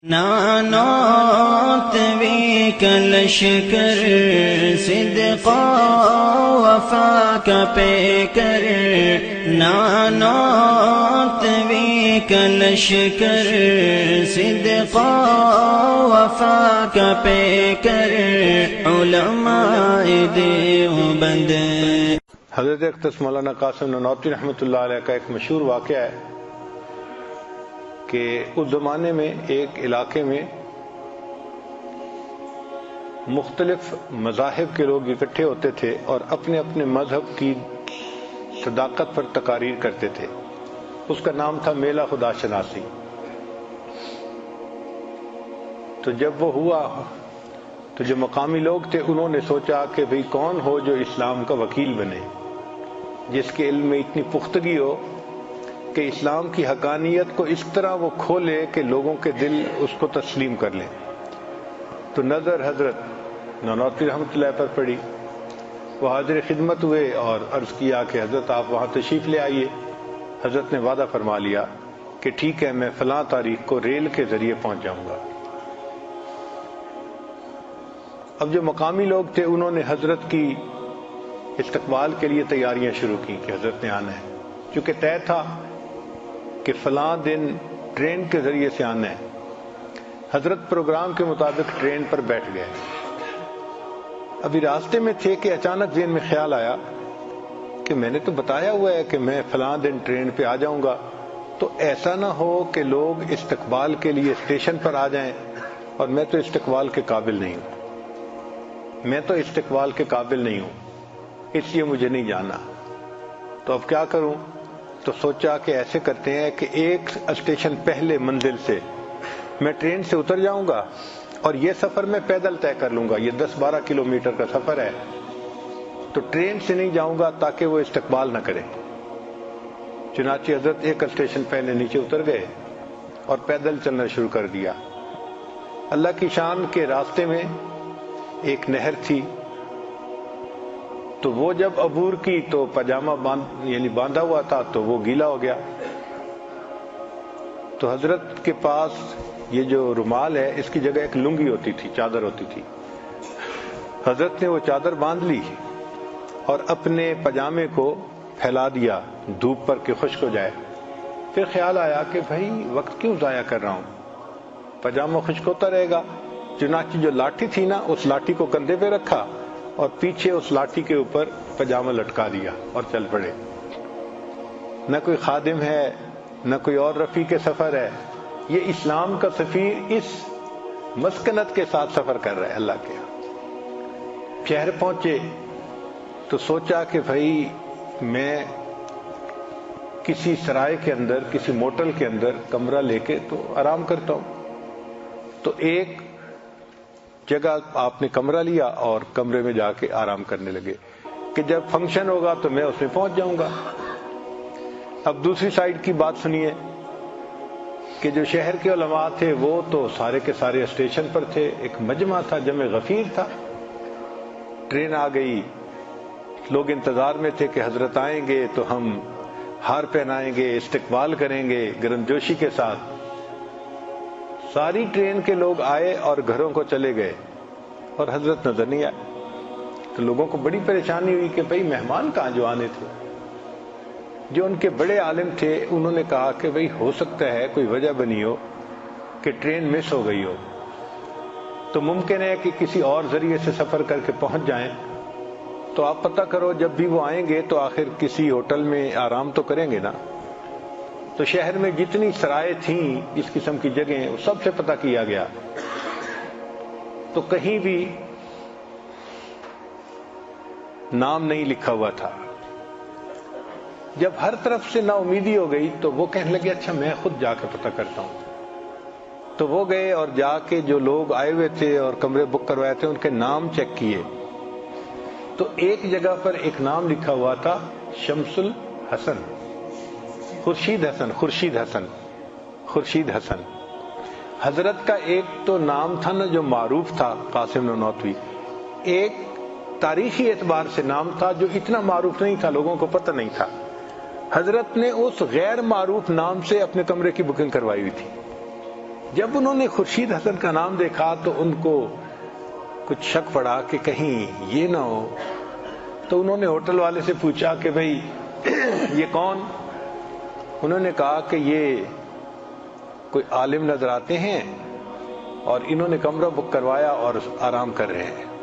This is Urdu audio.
نانوت بھی کلشکر صدقا وفا کا پیکر، نانوت بھی کلشکر صدقا وفا کا پیکر، علماء دیوبند۔ حضرت اقدس مولانا قاسم نانوتوی رحمۃ اللہ علیہ کا ایک مشہور واقعہ ہے کہ اس زمانے میں ایک علاقے میں مختلف مذاہب کے لوگ اکٹھے ہوتے تھے اور اپنے اپنے مذہب کی صداقت پر تقاریر کرتے تھے۔ اس کا نام تھا میلہ خدا شناسی۔ تو جب وہ ہوا تو جو مقامی لوگ تھے انہوں نے سوچا کہ بھئی کون ہو جو اسلام کا وکیل بنے، جس کے علم میں اتنی پختگی ہو کہ اسلام کی حقانیت کو اس طرح وہ کھولے کہ لوگوں کے دل اس کو تسلیم کر لیں۔ تو نظر حضرت نانوتوی رحمۃ اللہ پر پڑی۔ وہ حاضر خدمت ہوئے اور عرض کیا کہ حضرت آپ وہاں تشریف لے آئیے۔ حضرت نے وعدہ فرما لیا کہ ٹھیک ہے، میں فلاں تاریخ کو ریل کے ذریعے پہنچ جاؤں گا۔ اب جو مقامی لوگ تھے انہوں نے حضرت کی استقبال کے لیے تیاریاں شروع کی کہ حضرت نے آنا ہے، چونکہ طے تھا کہ فلاں دن ٹرین کے ذریعے سے آنا ہے۔ حضرت پروگرام کے مطابق ٹرین پر بیٹھ گئے۔ ابھی راستے میں تھے کہ اچانک ذہن میں خیال آیا کہ میں نے تو بتایا ہوا ہے کہ میں فلاں دن ٹرین پہ آ جاؤں گا، تو ایسا نہ ہو کہ لوگ استقبال کے لیے اسٹیشن پر آ جائیں اور میں تو استقبال کے قابل نہیں ہوں، میں تو استقبال کے قابل نہیں ہوں، اس لیے مجھے نہیں جانا۔ تو اب کیا کروں؟ تو سوچا کہ ایسے کرتے ہیں کہ ایک اسٹیشن پہلے منزل سے میں ٹرین سے اتر جاؤں گا اور یہ سفر میں پیدل طے کر لوں گا، یہ 10-12 کلومیٹر کا سفر ہے، تو ٹرین سے نہیں جاؤں گا تاکہ وہ استقبال نہ کرے۔ چنانچہ حضرت ایک اسٹیشن پہلے نیچے اتر گئے اور پیدل چلنا شروع کر دیا۔ اللہ کی شان کے راستے میں ایک نہر تھی، تو وہ جب عبور کی تو پاجامہ باندھا ہوا تھا تو وہ گیلا ہو گیا۔ تو حضرت کے پاس یہ جو رومال ہے اس کی جگہ ایک لنگی ہوتی تھی، چادر ہوتی تھی۔ حضرت نے وہ چادر باندھ لی اور اپنے پاجامے کو پھیلا دیا دھوپ پر کہ خشک ہو جائے۔ پھر خیال آیا کہ بھائی وقت کیوں ضائع کر رہا ہوں، پاجامہ خشک ہوتا رہے گا۔ چنانچہ جو لاٹھی تھی نا، اس لاٹھی کو کندھے پہ رکھا اور پیچھے اس لاٹھی کے اوپر پاجامہ لٹکا دیا اور چل پڑے۔ نہ کوئی خادم ہے، نہ کوئی اور رفیق سفر ہے، یہ اسلام کا سفیر اس مسکنت کے ساتھ سفر کر رہا ہے اللہ کے۔ شہر پہنچے تو سوچا کہ بھائی میں کسی سرائے کے اندر، کسی موٹل کے اندر کمرہ لے کے تو آرام کرتا ہوں۔ تو ایک جگہ آپ نے کمرہ لیا اور کمرے میں جا کے آرام کرنے لگے کہ جب فنکشن ہوگا تو میں اس میں پہنچ جاؤں گا۔ اب دوسری سائیڈ کی بات سنیے کہ جو شہر کے علماء تھے وہ تو سارے کے سارے اسٹیشن پر تھے، ایک مجمع تھا، جمع غفیر تھا۔ ٹرین آ گئی، لوگ انتظار میں تھے کہ حضرت آئیں گے تو ہم ہار پہنائیں گے، استقبال کریں گے گرمجوشی کے ساتھ۔ ساری ٹرین کے لوگ آئے اور گھروں کو چلے گئے اور حضرت نظر نہیں آئے۔ تو لوگوں کو بڑی پریشانی ہوئی کہ بھئی مہمان کہاں جو آنے تھے۔ جو ان کے بڑے عالم تھے انہوں نے کہا کہ بھئی ہو سکتا ہے کوئی وجہ بنی ہو کہ ٹرین مس ہو گئی ہو، تو ممکن ہے کہ کسی اور ذریعے سے سفر کر کے پہنچ جائیں، تو آپ پتہ کرو جب بھی وہ آئیں گے تو آخر کسی ہوٹل میں آرام تو کریں گے نا۔ تو شہر میں جتنی سرائے تھیں اس قسم کی جگہیں، وہ سب سے پتہ کیا گیا، تو کہیں بھی نام نہیں لکھا ہوا تھا۔ جب ہر طرف سے نا امیدی ہو گئی تو وہ کہنے لگے اچھا میں خود جا کے پتہ کرتا ہوں۔ تو وہ گئے اور جا کے جو لوگ آئے ہوئے تھے اور کمرے بک کروائے تھے ان کے نام چیک کیے، تو ایک جگہ پر ایک نام لکھا ہوا تھا شمس الحسن، خورشید حسن۔ حضرت کا ایک تو نام تھا نا جو معروف تھا قاسم نانوتوی، ایک تاریخی اعتبار سے نام تھا جو اتنا معروف نہیں تھا، لوگوں کو پتہ نہیں تھا۔ حضرت نے اس غیر معروف نام سے اپنے کمرے کی بکنگ کروائی ہوئی تھی۔ جب انہوں نے خورشید حسن کا نام دیکھا تو ان کو کچھ شک پڑا کہ کہیں یہ نہ ہو، تو انہوں نے ہوٹل والے سے پوچھا کہ بھئی یہ کون؟ انہوں نے کہا کہ یہ کوئی عالم نظر آتے ہیں اور انہوں نے کمرہ بک کروایا اور آرام کر رہے ہیں۔